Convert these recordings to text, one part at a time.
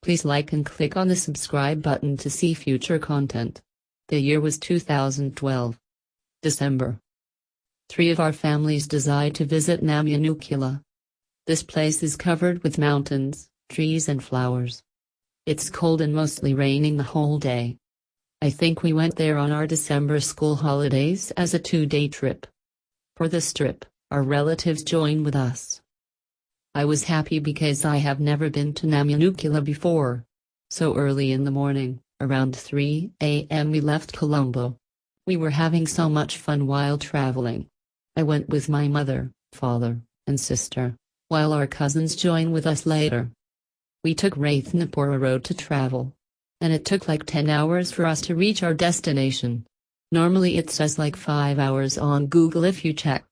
Please like and click on the subscribe button to see future content. The year was 2012. December. 3 of our families decided to visit Naminukila. This place is covered with mountains, trees and flowers. It's cold and mostly raining the whole day. I think we went there on our December school holidays as a 2-day trip. For this trip, our relatives joined with us. I was happy because I have never been to Naminukila before. So early in the morning, around 3 a.m. we left Colombo. We were having so much fun while traveling. I went with my mother, father, and sister, while our cousins joined with us later. We took Rathnapura Road to travel. And it took like 10 hours for us to reach our destination. Normally it says like 5 hours on Google if you check.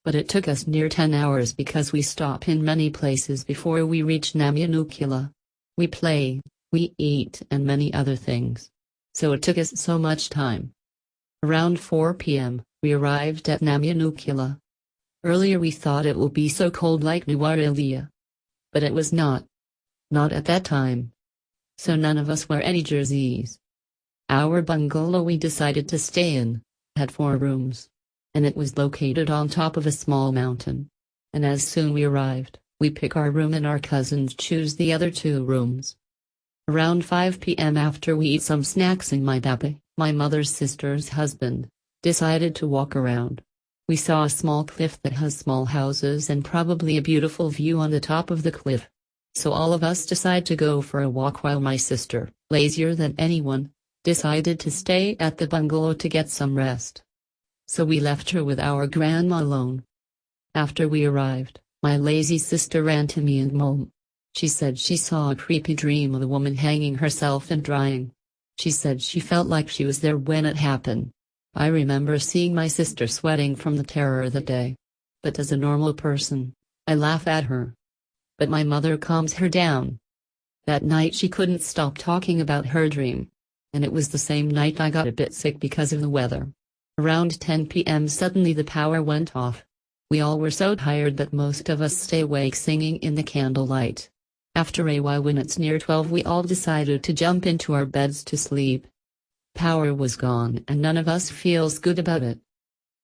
But it took us near 10 hours because we stop in many places before we reach Naminukila. We play, we eat and many other things. So it took us so much time. Around 4 p.m., we arrived at Naminukila. Earlier we thought it would be so cold like Nuwara. But it was not. Not at that time. So none of us wear any jerseys. Our bungalow we decided to stay in had 4 rooms. And it was located on top of a small mountain. And as soon we arrived, we pick our room and our cousins choose the other 2 rooms. Around 5 p.m. after we eat some snacks in my dape, my mother's sister's husband, decided to walk around. We saw a small cliff that has small houses and probably a beautiful view on the top of the cliff. So all of us decided to go for a walk while my sister, lazier than anyone, decided to stay at the bungalow to get some rest. So we left her with our grandma alone. After we arrived, my lazy sister ran to me and Mom. She said she saw a creepy dream of a woman hanging herself and drying. She said she felt like she was there when it happened. I remember seeing my sister sweating from the terror that day. But as a normal person, I laugh at her. But my mother calms her down. That night she couldn't stop talking about her dream. And it was the same night I got a bit sick because of the weather. Around 10 p.m. suddenly the power went off. We all were so tired that most of us stay awake singing in the candlelight. After a while when it's near 12 we all decided to jump into our beds to sleep. Power was gone and none of us feels good about it.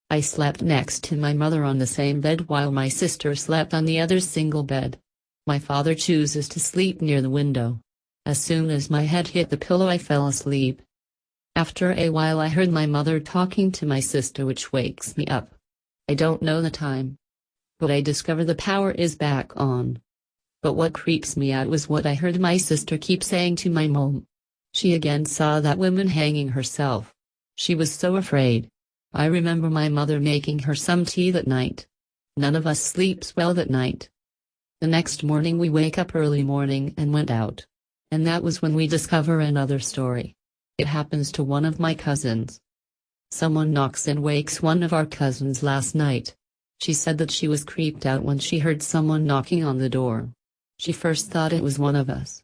I slept next to my mother on the same bed while my sister slept on the other single bed. My father chooses to sleep near the window. As soon as my head hit the pillow I fell asleep. After a while I heard my mother talking to my sister which wakes me up. I don't know the time. But I discover the power is back on. But what creeps me out was what I heard my sister keep saying to my mom. She again saw that woman hanging herself. She was so afraid. I remember my mother making her some tea that night. None of us sleeps well that night. The next morning we wake up early morning and went out. And that was when we discover another story. It happens to one of my cousins. Someone knocks and wakes one of our cousins last night. She said that she was creeped out when she heard someone knocking on the door. She first thought it was one of us.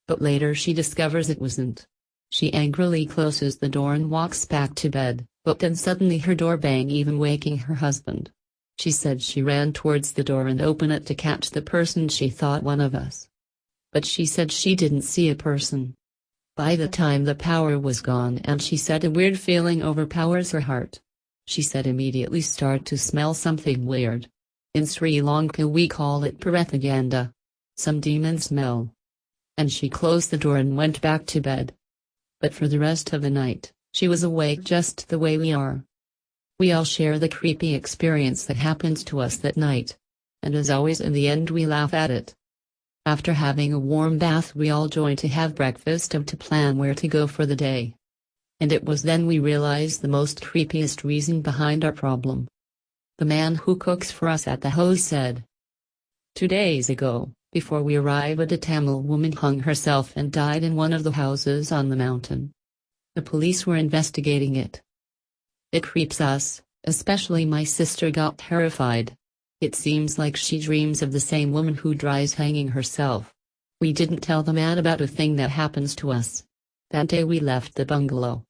But later she discovers it wasn't. She angrily closes the door and walks back to bed, but then suddenly her door bang even waking her husband. She said she ran towards the door and opened it to catch the person she thought one of us. But she said she didn't see a person. By the time the power was gone and she said a weird feeling overpowers her heart. She said immediately start to smell something weird. In Sri Lanka we call it Prethaganda. Some demon smell. And she closed the door and went back to bed. But for the rest of the night, she was awake just the way we are. We all share the creepy experience that happens to us that night. And as always in the end we laugh at it. After having a warm bath we all joined to have breakfast and to plan where to go for the day. And it was then we realized the most creepiest reason behind our problem. The man who cooks for us at the house said, 2 days ago, before we arrived a Tamil woman hung herself and died in one of the houses on the mountain. The police were investigating it. It creeps us, especially my sister got terrified. It seems like she dreams of the same woman who dies hanging herself. We didn't tell the man about a thing that happens to us. That day we left the bungalow.